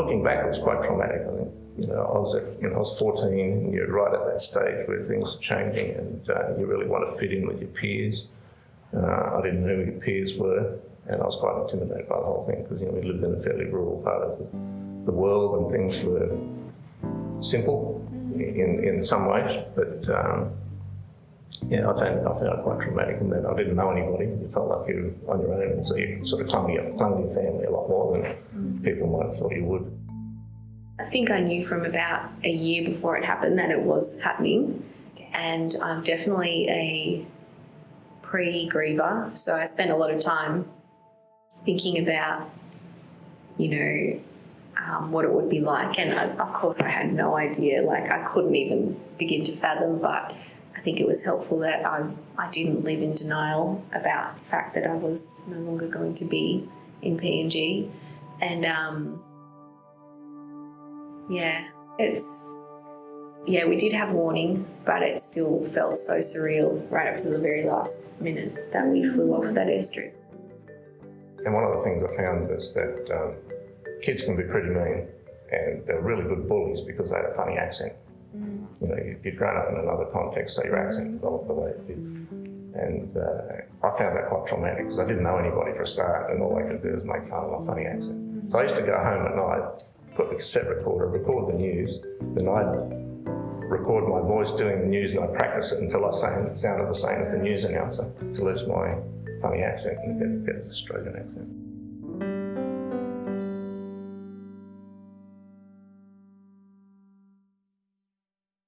looking back, it was quite traumatic, I think. I was 14, and you're right at that stage where things are changing and you really want to fit in with your peers. I didn't know who your peers were, and I was quite intimidated by the whole thing because we lived in a fairly rural part of the world, and things were simple in some ways, but yeah, I found it quite traumatic, and that I didn't know anybody. You felt like you were on your own, and so you sort of clung to your family a lot more than people might have thought you would. I think I knew from about a year before it happened that it was happening, and I'm definitely a pre-griever, so I spent a lot of time thinking about, what it would be like, and of course I had no idea, like I couldn't even begin to fathom, but I think it was helpful that I didn't live in denial about the fact that I was no longer going to be in PNG, and we did have warning, but it still felt so surreal right up to the very last minute that we flew off that airstrip. And one of the things I found is that kids can be pretty mean, and they're really good bullies because they had a funny accent. You'd grown up in another context, so your accent developed the way it did. And I found that quite traumatic because I didn't know anybody for a start, and all they could do was make fun of my funny accent. So I used to go home at night, put the cassette recorder, record the news, then I'd record my voice doing the news, and I'd practice it until I sounded the same as the news announcer to lose my funny accent and get an Australian accent.